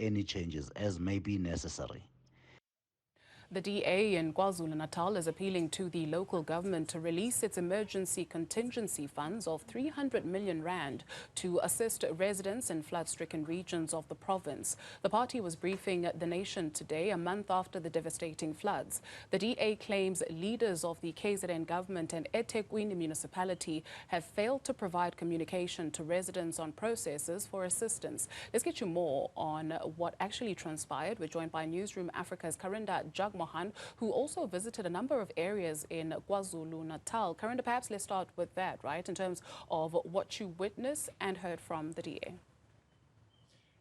any changes as may be necessary. The DA in KwaZulu-Natal is appealing to the local government to release its emergency contingency funds of 300 million rand to assist residents in flood-stricken regions of the province. The party was briefing the nation today, a month after the devastating floods. The DA claims leaders of the KZN government and eThekwini Municipality have failed to provide communication to residents on processes for assistance. Let's get you more on what actually transpired. We're joined by Newzroom Afrika's Karinda Jagmohan, who also visited a number of areas in KwaZulu-Natal. Karinda, perhaps let's start with that, right, in terms of what you witnessed and heard from the DA.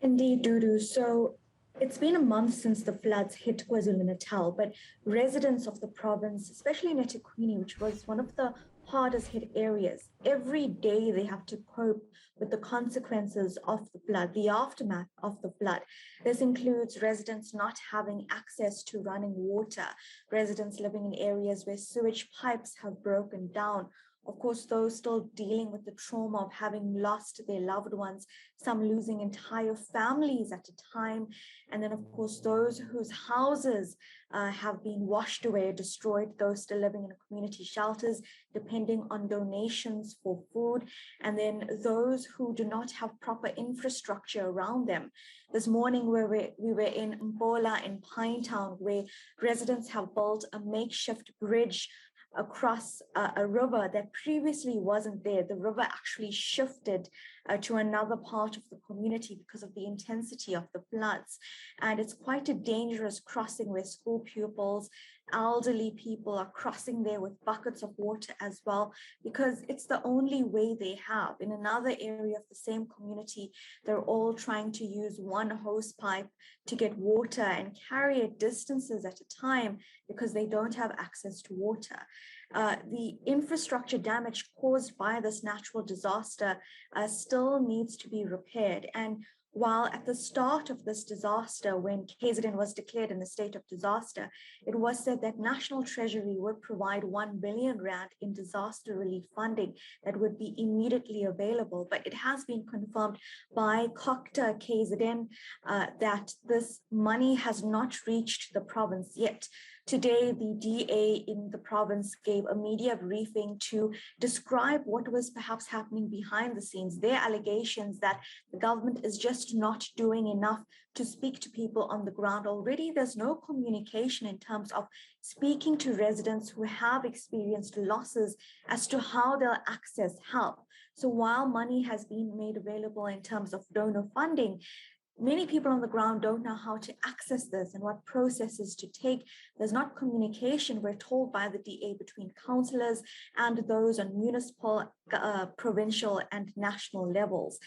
Indeed, Dudu. So it's been a month since the floods hit KwaZulu-Natal, but residents of the province, especially in eThekwini, which was one of the hardest hit areas, every day they have to cope with the consequences of the flood, the aftermath of the flood. This includes residents not having access to running water, residents living in areas where sewage pipes have broken down. Of course, those still dealing with the trauma of having lost their loved ones, some losing entire families at a time. And then, of course, those whose houses have been washed away, destroyed, those still living in community shelters, depending on donations for food. And then those who do not have proper infrastructure around them. This morning, we were in Mpola in Pinetown, where residents have built a makeshift bridge across a river that previously wasn't there. The river actually shifted to another part of the community because of the intensity of the floods. And it's quite a dangerous crossing where school pupils, elderly people are crossing there with buckets of water as well, because it's the only way they have. In another area of the same community, they're all trying to use one hose pipe to get water and carry it distances at a time because they don't have access to water. The infrastructure damage caused by this natural disaster still needs to be repaired. And while at the start of this disaster, when KZN was declared in a state of disaster, it was said that National Treasury would provide 1 billion rand in disaster relief funding that would be immediately available. But it has been confirmed by KZN that this money has not reached the province yet. Today, the DA in the province gave a media briefing to describe what was perhaps happening behind the scenes. Their allegations that the government is just not doing enough to speak to people on the ground. Already, there's no communication in terms of speaking to residents who have experienced losses as to how they'll access help. So while money has been made available in terms of donor funding, many people on the ground don't know how to access this and what processes to take. There's not communication, we're told by the DA, between councillors and those on municipal, provincial and national levels.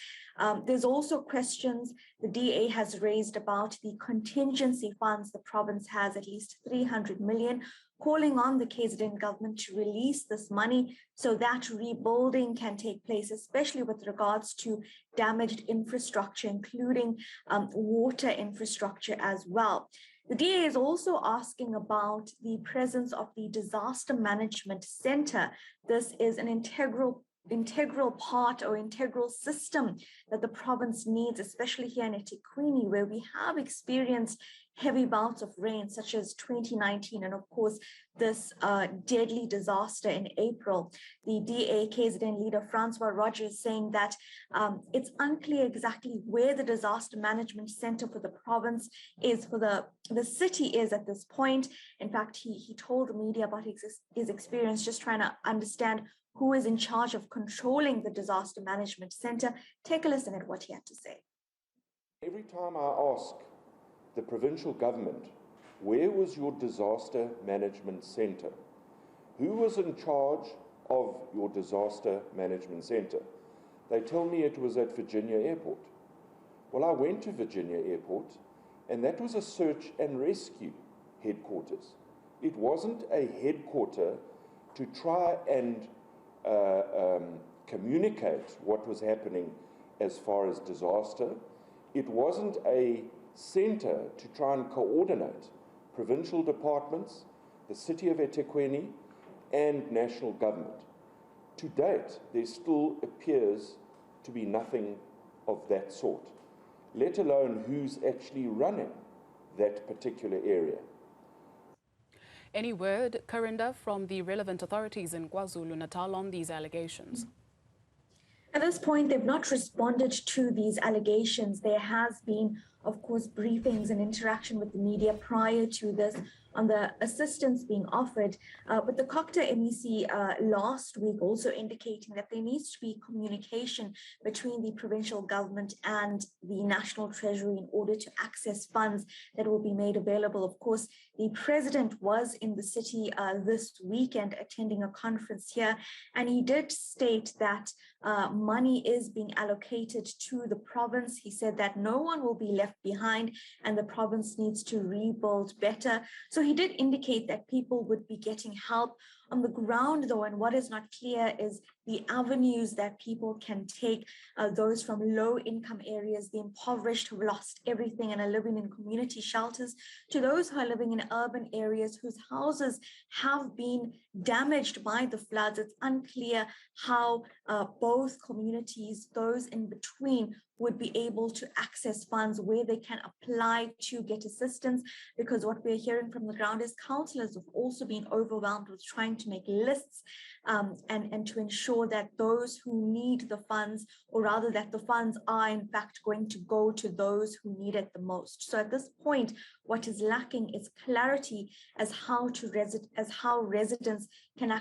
There's also questions the DA has raised about the contingency funds. The province has at least 300 million, calling on the KZN government to release this money so that rebuilding can take place, especially with regards to damaged infrastructure, including water infrastructure as well. The DA is also asking about the presence of the Disaster Management Center. This is an integral part or integral system that the province needs, especially here in eThekwini, where we have experienced heavy bouts of rain, such as 2019, and of course, this deadly disaster in April. The DA KZN leader, Francois Rogers, saying that it's unclear exactly where the Disaster Management Center for the province is, for the city is at this point. In fact, he told the media about his experience just trying to understand who is in charge of controlling the Disaster Management Center. Take a listen at what he had to say. Every time I ask the provincial government, where was your Disaster Management Center? Who was in charge of your Disaster Management Center? They tell me it was at Virginia Airport. Well, I went to Virginia Airport, and that was a search and rescue headquarters. It wasn't a headquarter to try and communicate what was happening as far as disaster. It wasn't a center to try and coordinate provincial departments, the city of eThekwini, and national government. To date, there still appears to be nothing of that sort. let alone who's actually running that particular area. Any word, Karinda, from the relevant authorities in KwaZulu-Natal on these allegations? At this point, they've not responded to these allegations. There has been, of course, briefings and interaction with the media prior to this on the assistance being offered. But the COCTA MEC last week also indicating that there needs to be communication between the provincial government and the National Treasury in order to access funds that will be made available. Of course, the president was in the city this weekend attending a conference here, and he did state that money is being allocated to the province. He said that no one will be left behind and the province needs to rebuild better. So he did indicate that people would be getting help on the ground, though, and what is not clear is the avenues that people can take, those from low-income areas, the impoverished who lost everything and are living in community shelters, to those who are living in urban areas whose houses have been damaged by the floods. It's unclear how both communities, those in between, would be able to access funds, where they can apply to get assistance, because what we're hearing from the ground is councillors have also been overwhelmed with trying to make lists and to ensure that those who need the funds, or rather that the funds are in fact going to go to those who need it the most. So at this point, what is lacking is clarity as how residents can